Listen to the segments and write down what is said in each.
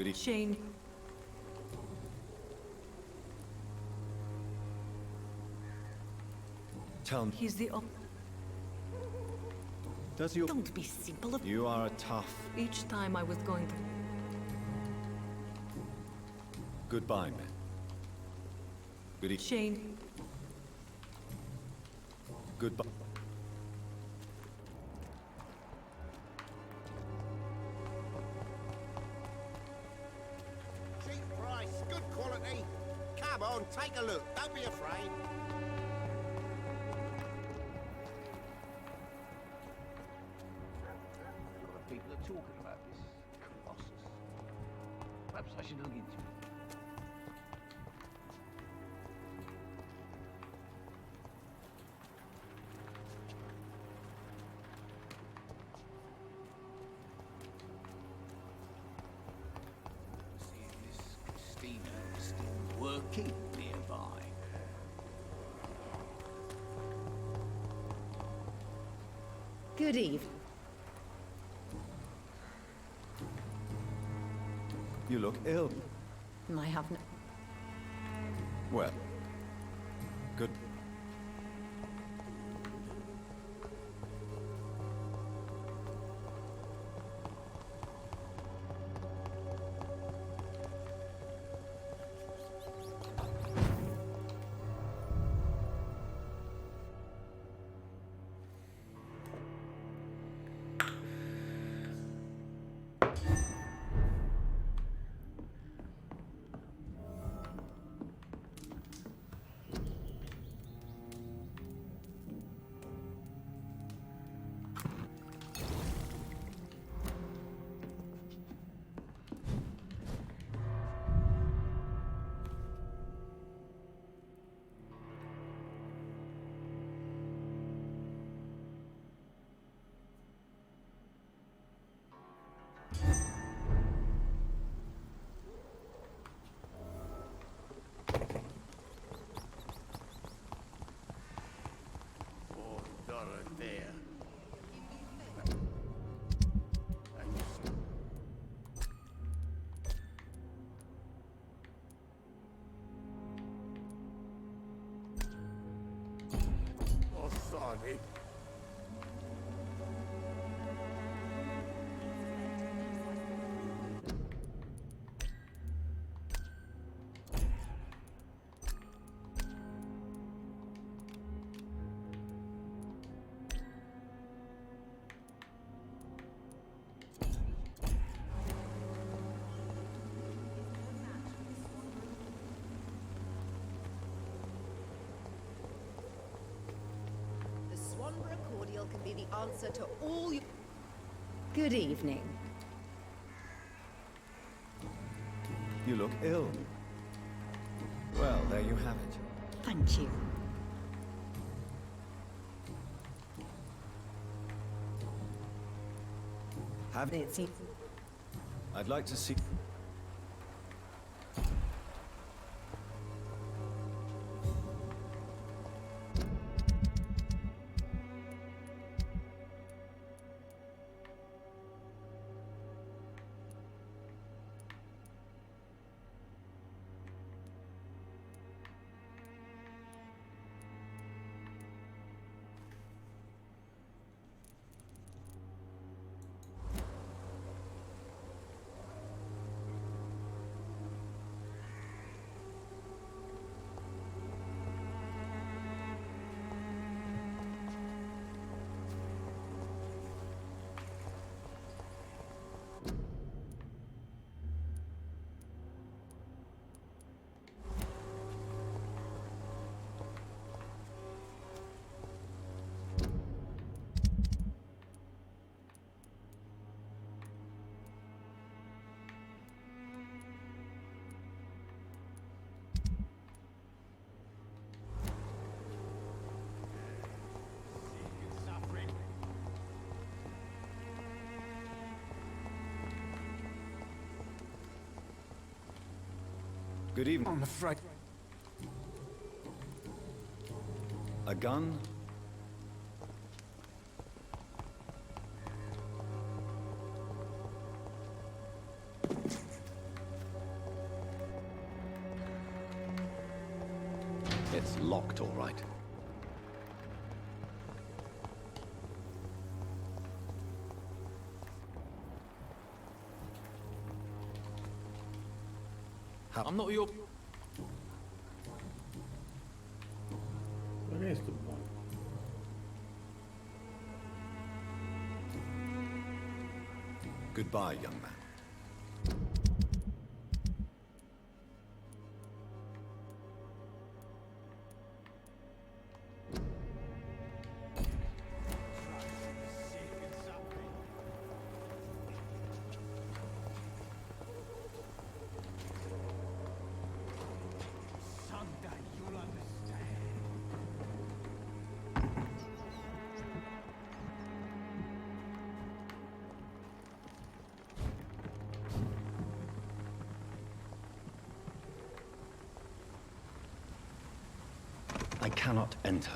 Good evening. Shane. Tell me. He's the Does you... Don't be simple. You are a tough... Each time I was going to... Goodbye, man. Good evening. Shane. Goodbye. Cheap price, good quality. Come on, take a look. Don't be afraid. A lot of people are talking about this colossus. Perhaps I should look into it. See if this Christina is still working nearby. Good evening. You look ill. I have no... Well. Good. There. Oh, sorry. The Swanborough cordial can be the answer to all your... Good evening. You look ill. Well, there you have it. Thank you. Have It seems... I'd like to see... Good evening. I'm afraid. A gun? locked, all right. I'm not your... Where is the boy? Goodbye, young man. I cannot enter.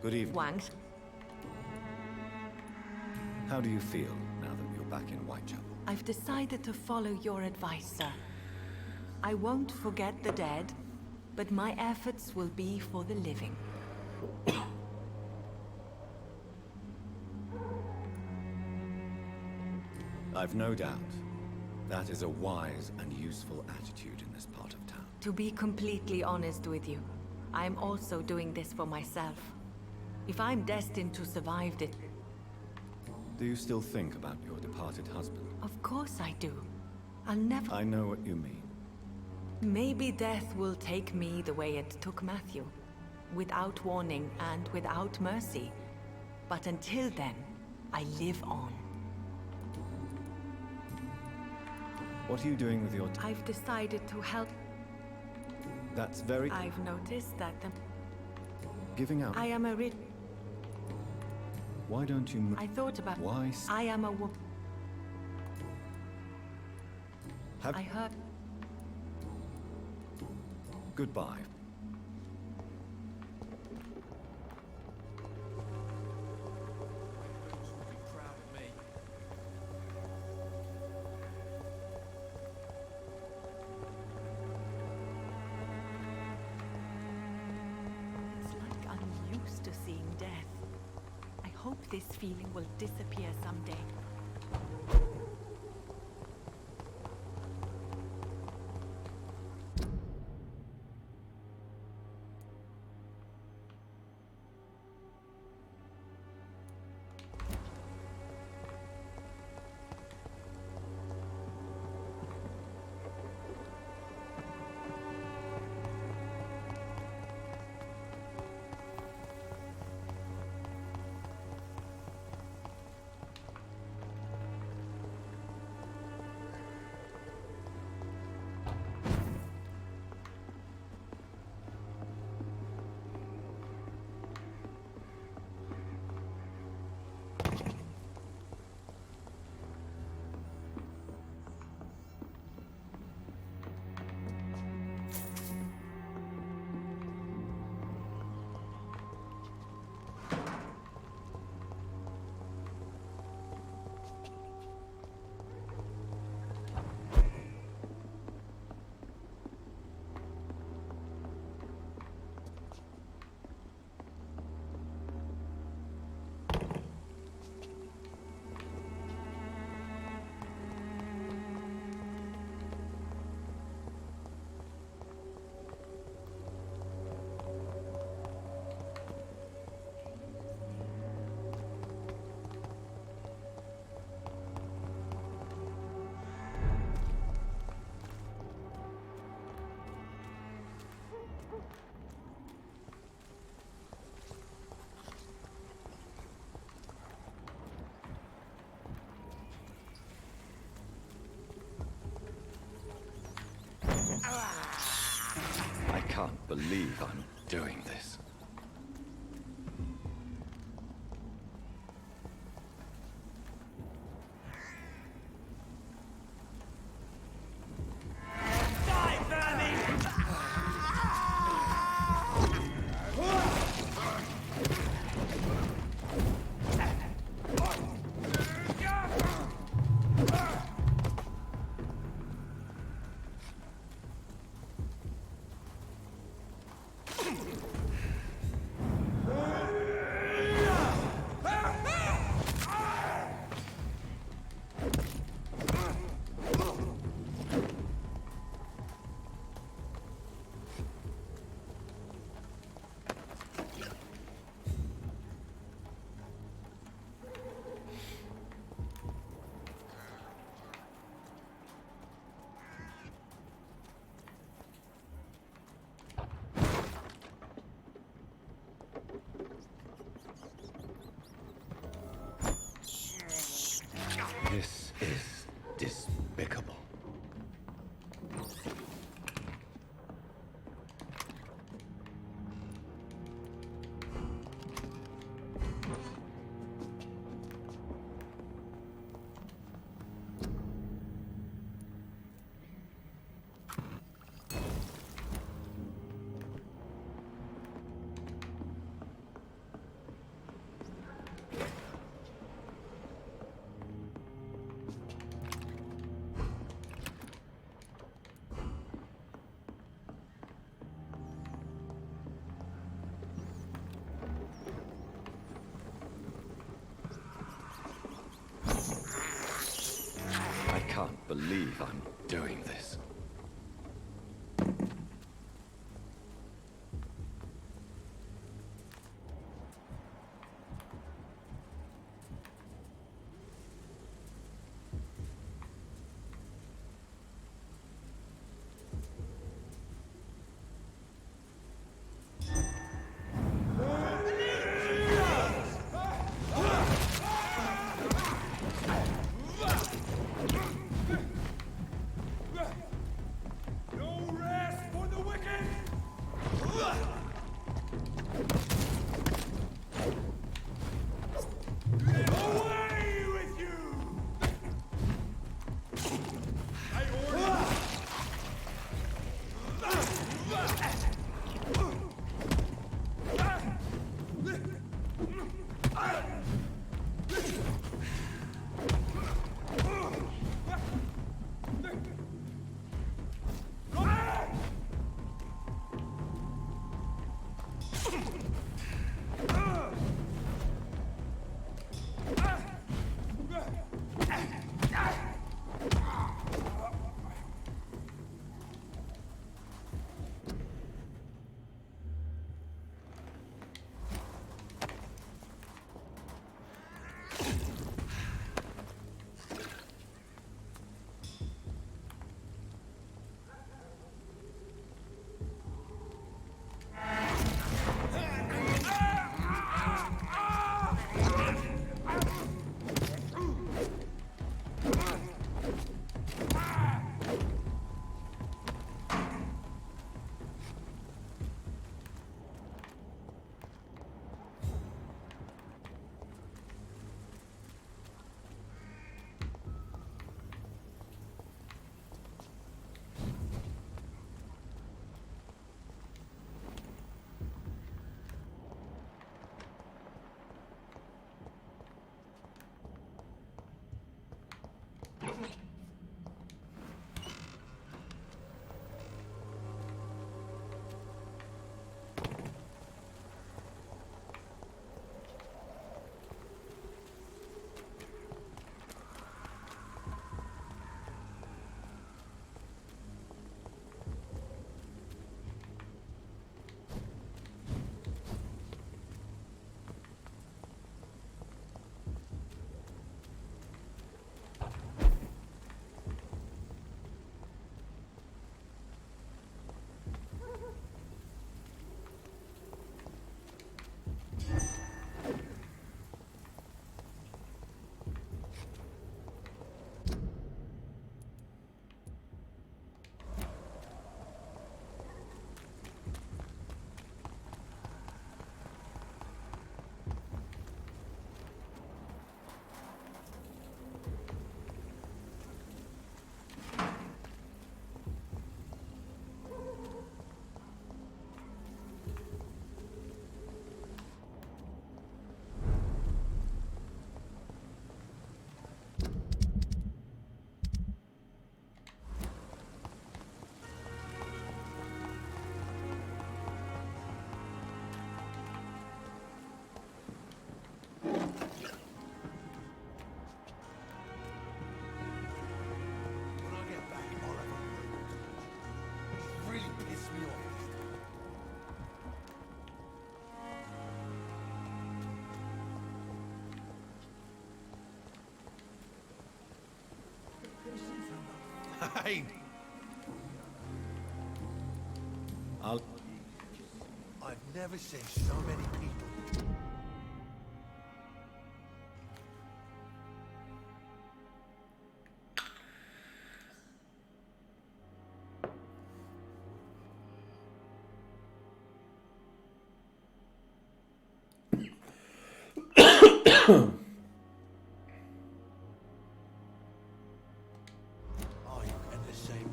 Good evening. Wangs. How do you feel now that you're back in Whitechapel? I've decided to follow your advice, sir. I won't forget the dead, but my efforts will be for the living. I've no doubt. That is a wise and useful attitude in this part of town. To be completely honest with you, I'm also doing this for myself. If I'm destined to survive it... Do you still think about your departed husband? Of course I do. I'll never... I know what you mean. Maybe death will take me the way it took Matthew. Without warning and without mercy. But until then, I live on. What are you doing with your I've decided to help... That's very... I've noticed that the... Giving out. I am a rich... Why don't you... I thought about... Why... I am a woman. Have... I heard... Goodbye. It's like I'm used to seeing death. I hope this feeling will disappear someday. believe I'm doing this. This is despicable. I can't believe I'm doing this. Hey! I've never seen so many people. Are you at the same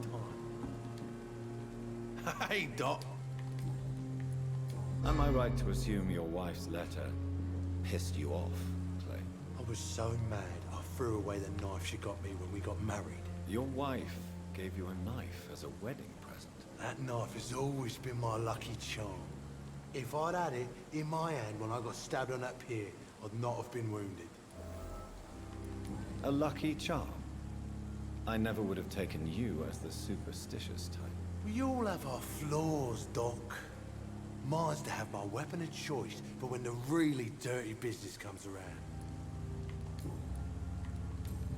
time? Hey, Doc. Am I right to assume your wife's letter pissed you off, Clay? I was so mad, I threw away the knife she got me when we got married. Your wife gave you a knife as a wedding present. That knife has always been my lucky charm. If I'd had it in my hand when I got stabbed on that pier, I'd not have been wounded. A lucky charm? I never would have taken you as the superstitious type. We all have our flaws, Doc. Mine's to have my weapon of choice for when the really dirty business comes around.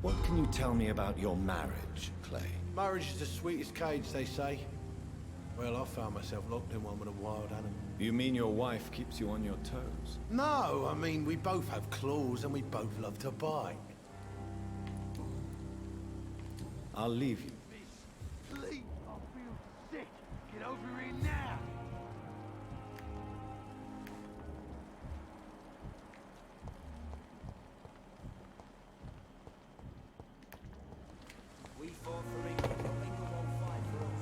What can you tell me about your marriage, Clay? Marriage is the sweetest cage, they say. Well, I found myself locked in one with a wild animal. You mean your wife keeps you on your toes? No, I mean, we both have claws and we both love to bite. I'll leave you. Please, I feel sick. Get over here now. We fought for England, but England won't fight for us.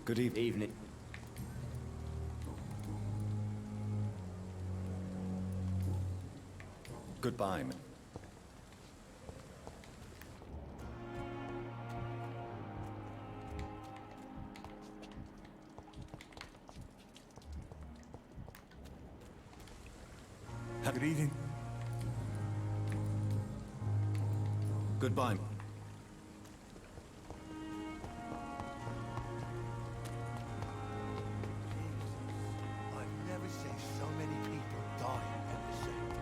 Good evening. Goodbye, man. Good evening. Goodbye. I've never seen so many people dying at the same time.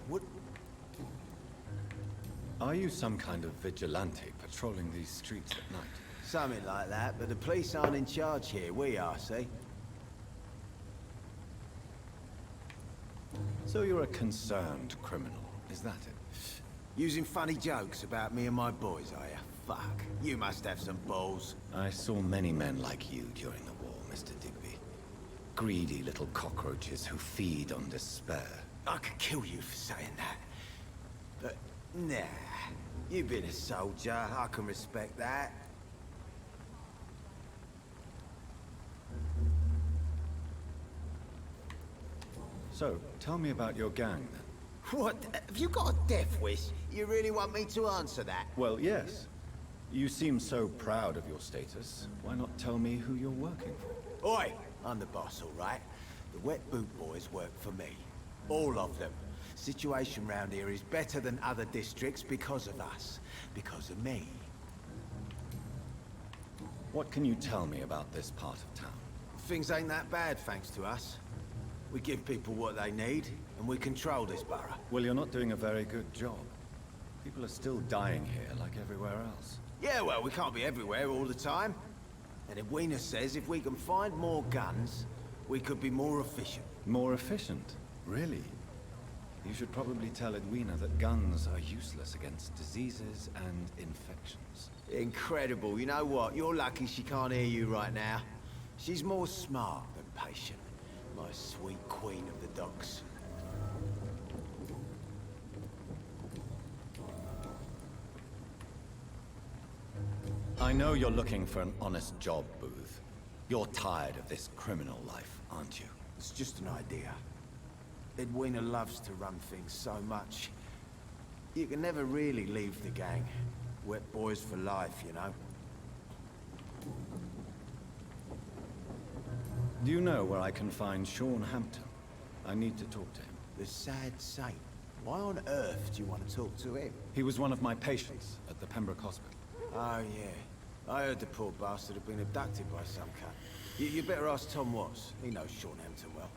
What? Are you some kind of vigilante patrolling these streets at night? Something like that, but the police aren't in charge here. We are, see? So you're a concerned criminal, is that it? Using funny jokes about me and my boys, are you? Fuck. You must have some balls. I saw many men like you during the war, Mr. Digby. Greedy little cockroaches who feed on despair. I could kill you for saying that. But, nah. You've been a soldier. I can respect that. So, tell me about your gang, then. What? Have you got a death wish? You really want me to answer that? Well, yes. You seem so proud of your status. Why not tell me who you're working for? Oi! I'm the boss, all right? The Wet Boot Boys work for me. All of them. Situation round here is better than other districts because of us. Because of me. What can you tell me about this part of town? Things ain't that bad, thanks to us. We give people what they need, and we control this borough. Well, you're not doing a very good job. People are still dying here like everywhere else. Yeah, well, we can't be everywhere all the time. And Edwina says if we can find more guns, we could be more efficient. More efficient? Really? You should probably tell Edwina that guns are useless against diseases and infections. Incredible. You know what? You're lucky she can't hear you right now. She's more smart than patient. My sweet queen of the docks. I know you're looking for an honest job, Booth. You're tired of this criminal life, aren't you? It's just an idea. Edwina loves to run things so much. You can never really leave the gang. Wet boys for life, you know? Do you know where I can find Sean Hampton? I need to talk to him. The sad saint. Why on earth do you want to talk to him? He was one of my patients at the Pembroke Hospital. Oh, yeah. I heard the poor bastard had been abducted by some cunt. You better ask Tom Watts. He knows Sean Hampton well.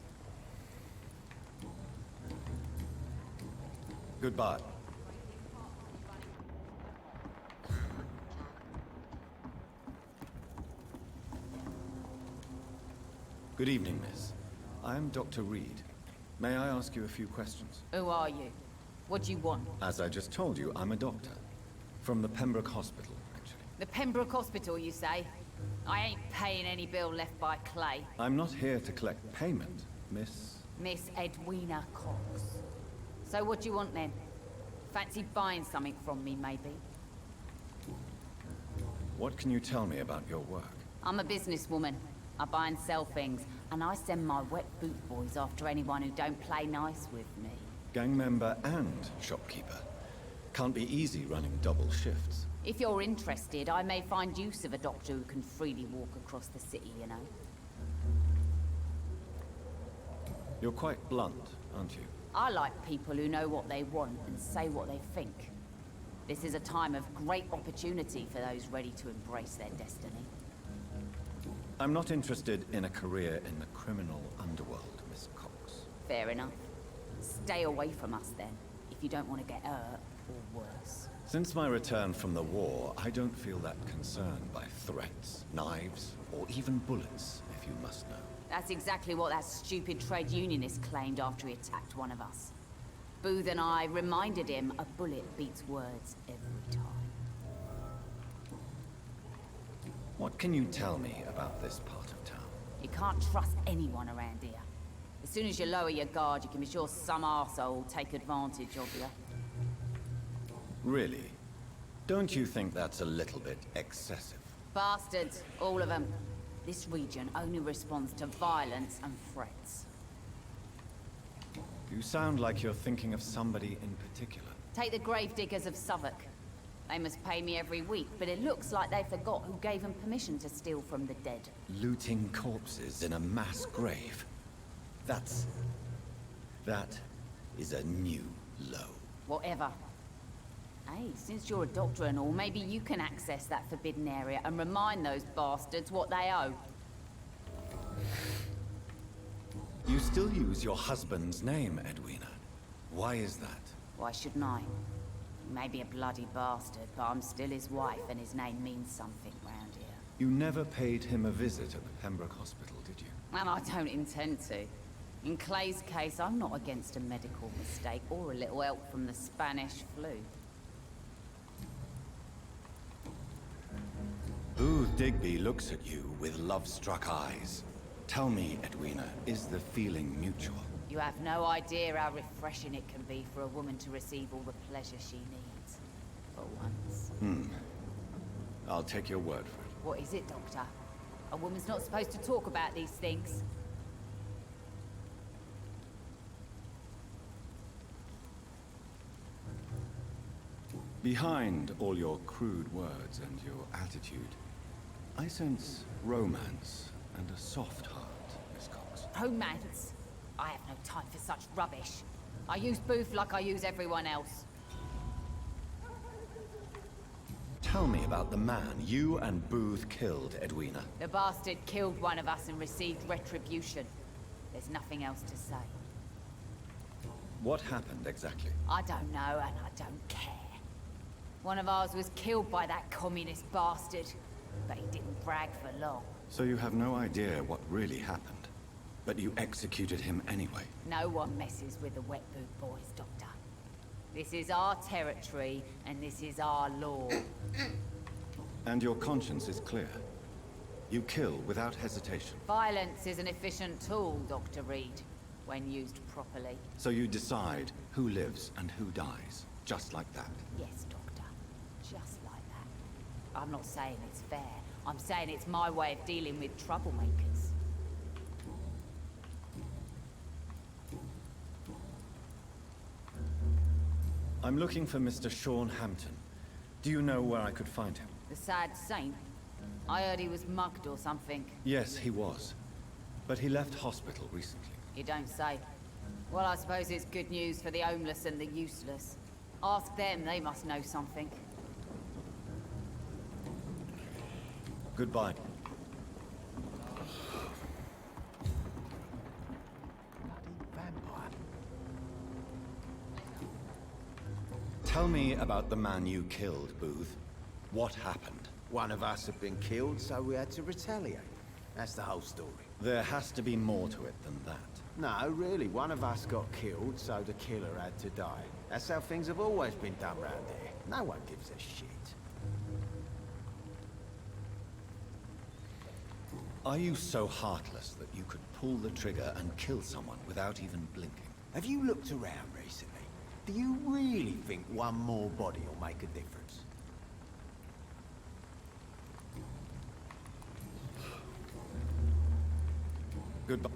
Goodbye. Good evening, miss. I am Dr. Reed. May I ask you a few questions? Who are you? What do you want? As I just told you, I'm a doctor. From the Pembroke Hospital, actually. The Pembroke Hospital, you say? I ain't paying any bill left by Clay. I'm not here to collect payment, miss. Miss Edwina Cox. So what do you want then? Fancy buying something from me, maybe? What can you tell me about your work? I'm a businesswoman. I buy and sell things, and I send my wet boot boys after anyone who don't play nice with me. Gang member and shopkeeper. Can't be easy running double shifts. If you're interested, I may find use of a doctor who can freely walk across the city, you know? You're quite blunt, aren't you? I like people who know what they want and say what they think. This is a time of great opportunity for those ready to embrace their destiny. I'm not interested in a career in the criminal underworld, Miss Cox. Fair enough. Stay away from us then, if you don't want to get hurt, or worse. Since my return from the war, I don't feel that concerned by threats, knives, or even bullets, if you must know. That's exactly what that stupid trade unionist claimed after he attacked one of us. Booth and I reminded him a bullet beats words every time. What can you tell me about this part of town? You can't trust anyone around here. As soon as you lower your guard, you can be sure some arsehole will take advantage of you. Really? Don't you think that's a little bit excessive? Bastards, all of them. This region only responds to violence and threats. You sound like you're thinking of somebody in particular. Take the gravediggers of Southwark. They must pay me every week, but it looks like they forgot who gave them permission to steal from the dead. Looting corpses in a mass grave. That is a new low. Whatever. Hey, since you're a doctor and all, maybe you can access that forbidden area and remind those bastards what they owe. You still use your husband's name, Edwina. Why is that? Why shouldn't I? He may be a bloody bastard, but I'm still his wife, and his name means something round here. You never paid him a visit at the Pembroke Hospital, did you? And I don't intend to. In Clay's case, I'm not against a medical mistake or a little help from the Spanish flu. Booth Digby looks at you with love-struck eyes. Tell me, Edwina, is the feeling mutual? You have no idea how refreshing it can be for a woman to receive all the pleasure she needs. For once. I'll take your word for it. What is it, Doctor? A woman's not supposed to talk about these things. Behind all your crude words and your attitude, I sense romance and a soft heart, Miss Cox. Romance? I have no time for such rubbish. I use Booth like I use everyone else. Tell me about the man you and Booth killed, Edwina. The bastard killed one of us and received retribution. There's nothing else to say. What happened exactly? I don't know, and I don't care. One of ours was killed by that communist bastard, but he didn't brag for long. So you have no idea what really happened, but you executed him anyway. No one messes with the Wet Boot Boys, Doctor. This is our territory, and this is our law. And your conscience is clear. You kill without hesitation. Violence is an efficient tool, Dr. Reed, when used properly. So you decide who lives and who dies, just like that. Yes, Doctor. Just like that. I'm not saying it's fair. I'm saying it's my way of dealing with troublemakers. I'm looking for Mr. Sean Hampton. Do you know where I could find him? The sad saint? I heard he was mugged or something. Yes, he was. But he left hospital recently. You don't say. Well, I suppose it's good news for the homeless and the useless. Ask them, they must know something. Goodbye. Vampire. Tell me about the man you killed, Booth. What happened? One of us had been killed, so we had to retaliate. That's the whole story. There has to be more to it than that. No, really, one of us got killed, so the killer had to die. That's how things have always been done round here. No one gives a shit. Are you so heartless that you could pull the trigger and kill someone without even blinking? Have you looked around recently? Do you really think one more body will make a difference? Goodbye.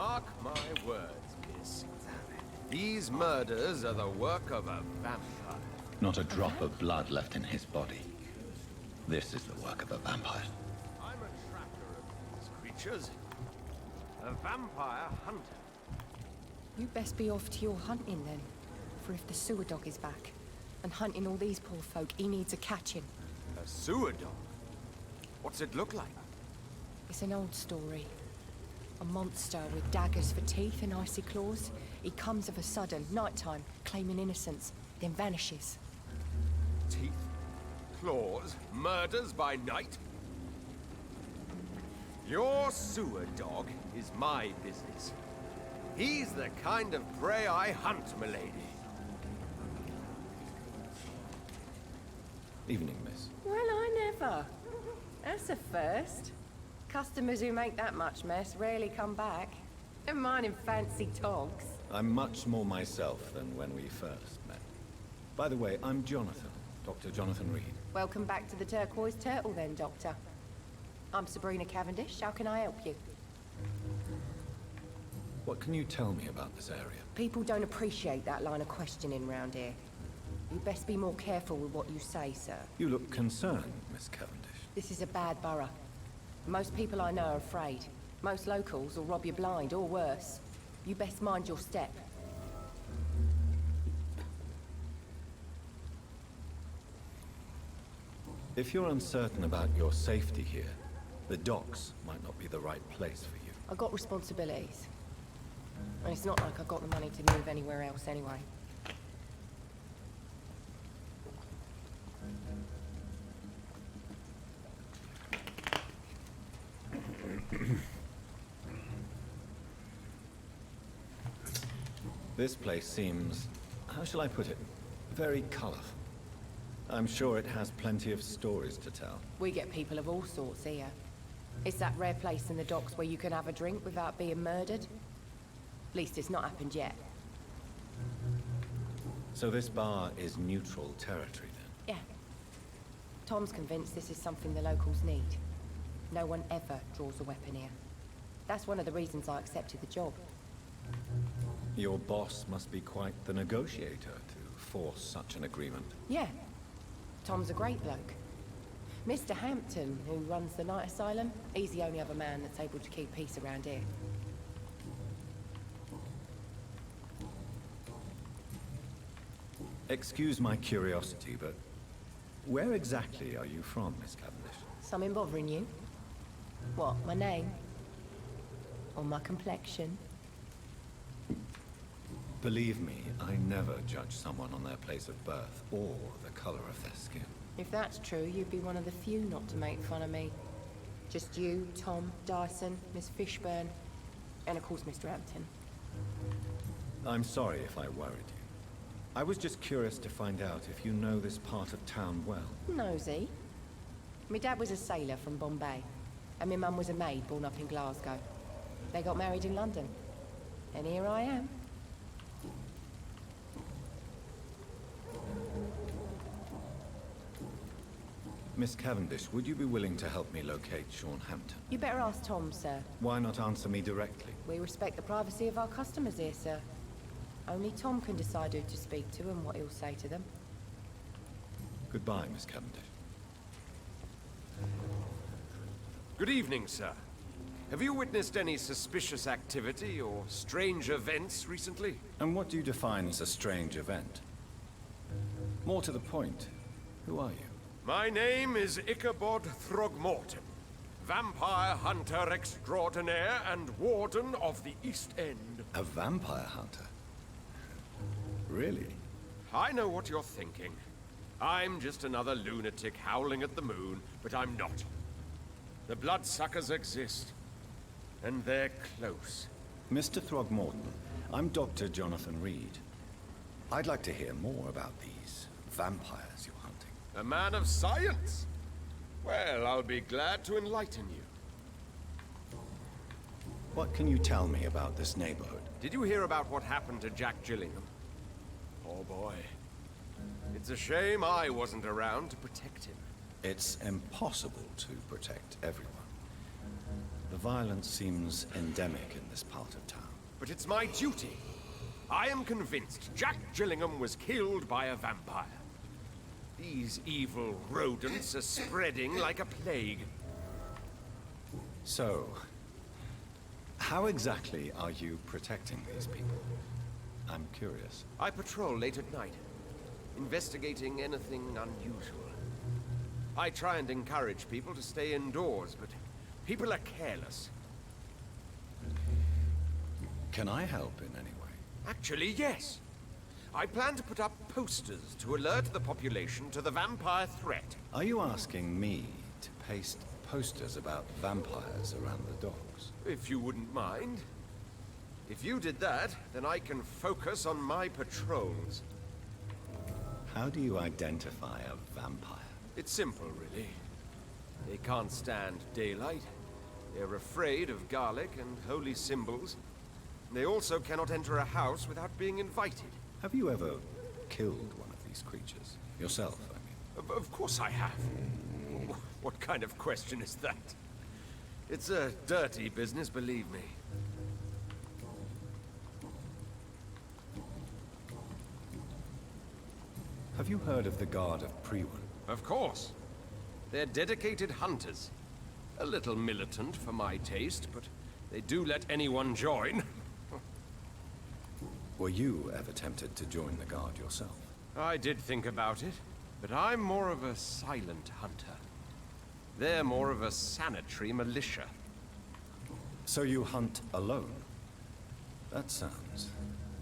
Mark my words, miss. These murders are the work of a vampire. Not a drop of blood left in his body. This is the work of a vampire. I'm a tracker of these creatures. A vampire hunter. You best be off to your hunting then. For if the sewer dog is back, and hunting all these poor folk, he needs a catching. A sewer dog? What's it look like? It's an old story. A monster with daggers for teeth and icy claws. He comes of a sudden, nighttime, claiming innocence, then vanishes. Teeth? Claws? Murders by night? Your sewer dog is my business. He's the kind of prey I hunt, milady. Evening, miss. Well, I never. That's a first. Customers who make that much mess rarely come back. Never mind in fancy togs. I'm much more myself than when we first met. By the way, I'm Jonathan, Dr. Jonathan Reed. Welcome back to the Turquoise Turtle then, Doctor. I'm Sabrina Cavendish. How can I help you? What can you tell me about this area? People don't appreciate that line of questioning round here. You best be more careful with what you say, sir. You look concerned, Miss Cavendish. This is a bad borough. Most people I know are afraid. Most locals will rob you blind, or worse. You best mind your step. If you're uncertain about your safety here, the docks might not be the right place for you. I've got responsibilities. And it's not like I've got the money to move anywhere else anyway. This place seems, how shall I put it, very colorful. I'm sure it has plenty of stories to tell. We get people of all sorts here. It's that rare place in the docks where you can have a drink without being murdered. At least it's not happened yet. So this bar is neutral territory then? Yeah. Tom's convinced this is something the locals need. No one ever draws a weapon here. That's one of the reasons I accepted the job. Your boss must be quite the negotiator to force such an agreement. Yeah. Tom's a great bloke. Mr. Hampton, who runs the night asylum, he's the only other man that's able to keep peace around here. Excuse my curiosity, but where exactly are you from, Miss Cavendish? Something bothering you? What, my name? Or my complexion? Believe me, I never judge someone on their place of birth or the color of their skin. If that's true, you'd be one of the few not to make fun of me. Just you, Tom, Dyson, Miss Fishburne, and of course Mr. Hampton. I'm sorry if I worried you. I was just curious to find out if you know this part of town well. Nosy. My dad was a sailor from Bombay, and my mum was a maid born up in Glasgow. They got married in London, and here I am. Miss Cavendish, would you be willing to help me locate Sean Hampton? You better ask Tom, sir. Why not answer me directly? We respect the privacy of our customers here, sir. Only Tom can decide who to speak to and what he'll say to them. Goodbye, Miss Cavendish. Good evening, sir. Have you witnessed any suspicious activity or strange events recently? And what do you define as a strange event? More to the point, who are you? My name is Ichabod Throgmorton, vampire hunter extraordinaire and warden of the East End. A vampire hunter? Really? I know what you're thinking. I'm just another lunatic howling at the moon, but I'm not. The bloodsuckers exist, and they're close. Mr. Throgmorton, I'm Dr. Jonathan Reed. I'd like to hear more about these vampires you're hunting. A man of science? Well, I'll be glad to enlighten you. What can you tell me about this neighborhood? Did you hear about what happened to Jack Gillingham? Oh boy. It's a shame I wasn't around to protect him. It's impossible to protect everyone. The violence seems endemic in this part of town. But it's my duty. I am convinced Jack Gillingham was killed by a vampire. These evil rodents are spreading like a plague. So, how exactly are you protecting these people? I'm curious. I patrol late at night, investigating anything unusual. I try and encourage people to stay indoors, but people are careless. Can I help in any way? Actually, yes. I plan to put up posters to alert the population to the vampire threat. Are you asking me to paste posters about vampires around the docks? If you wouldn't mind. If you did that, then I can focus on my patrols. How do you identify a vampire? It's simple, really. They can't stand daylight. They're afraid of garlic and holy symbols. They also cannot enter a house without being invited. Have you ever killed one of these creatures? Yourself, I mean. Of course I have. What kind of question is that? It's a dirty business, believe me. Have you heard of the Guard of Priwen? Of course. They're dedicated hunters. A little militant for my taste, but they do let anyone join. Were you ever tempted to join the Guard yourself? I did think about it, but I'm more of a silent hunter. They're more of a sanitary militia. So you hunt alone? That sounds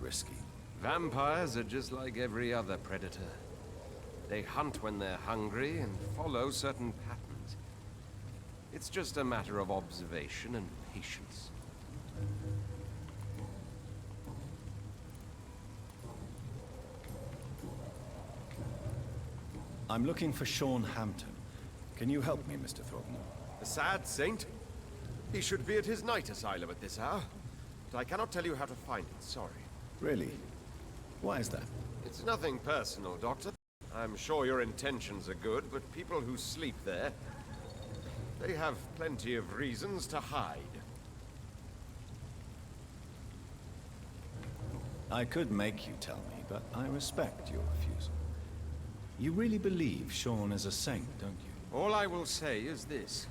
risky. Vampires are just like every other predator. They hunt when they're hungry and follow certain patterns. It's just a matter of observation and patience. I'm looking for Sean Hampton. Can you help me, Mr. Throgmorton? The sad saint? He should be at his night asylum at this hour. But I cannot tell you how to find it, sorry. Really? Why is that? It's nothing personal, Doctor. I'm sure your intentions are good, but people who sleep there, they have plenty of reasons to hide. I could make you tell me, but I respect your refusal. You really believe Sean is a saint, don't you? All I will say is this.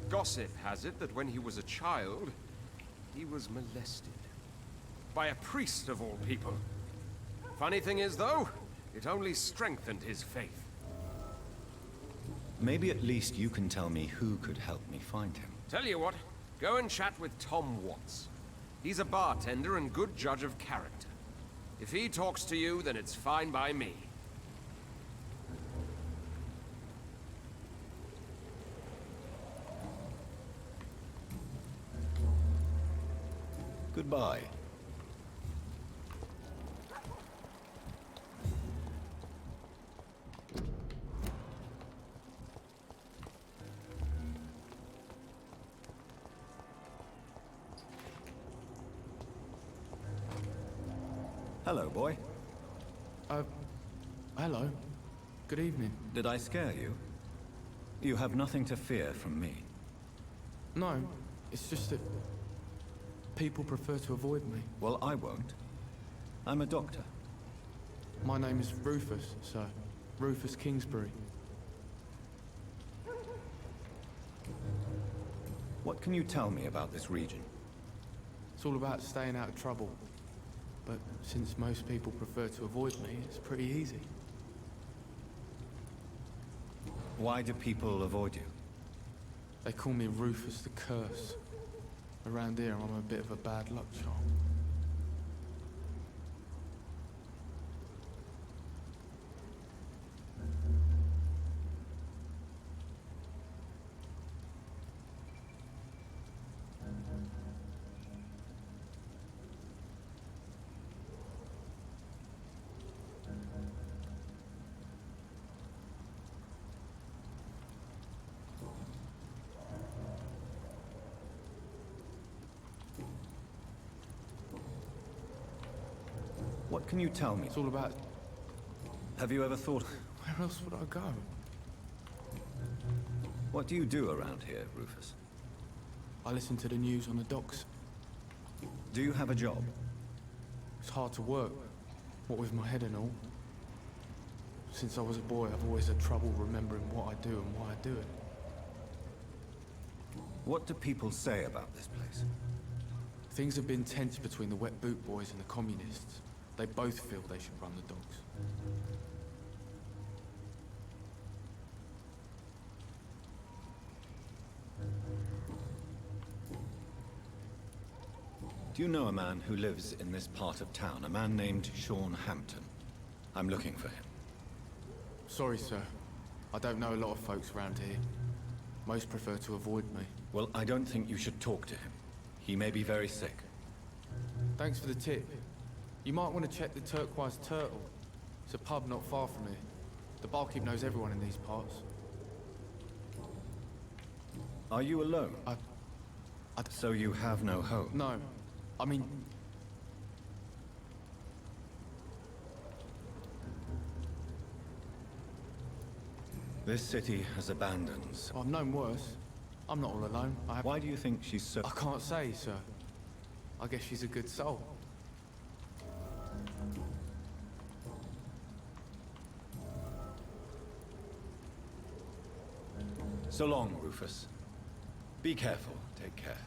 Gossip has it that when he was a child, he was molested. By a priest of all people. Funny thing is, though, it only strengthened his faith. Maybe at least you can tell me who could help me find him. Tell you what, go and chat with Tom Watts. He's a bartender and good judge of character. If he talks to you, then it's fine by me. Goodbye. Hello, boy. Hello. Good evening. Did I scare you? You have nothing to fear from me. No, it's just that people prefer to avoid me. Well, I won't. I'm a doctor. My name is Rufus, sir. Rufus Kingsbury. What can you tell me about this region? It's all about staying out of trouble. But since most people prefer to avoid me, it's pretty easy. Why do people avoid you? They call me Rufus the Curse. Around here, I'm a bit of a bad luck charm. What can you tell me? It's all about... Have you ever thought... Where else would I go? What do you do around here, Rufus? I listen to the news on the docks. Do you have a job? It's hard to work, what with my head and all. Since I was a boy, I've always had trouble remembering what I do and why I do it. What do people say about this place? Things have been tense between the Wet Boot Boys and the Communists. They both feel they should run the docks. Do you know a man who lives in this part of town? A man named Sean Hampton. I'm looking for him. Sorry, sir. I don't know a lot of folks around here. Most prefer to avoid me. Well, I don't think you should talk to him. He may be very sick. Thanks for the tip. You might want to check the Turquoise Turtle. It's a pub not far from here. The barkeep knows everyone in these parts. Are you alone? So you have no home? No. I mean... This city has abandons. I've known worse. I'm not all alone. Why do you think she's so... I can't say, sir. I guess she's a good soul. So long, Rufus. Be careful. Take care.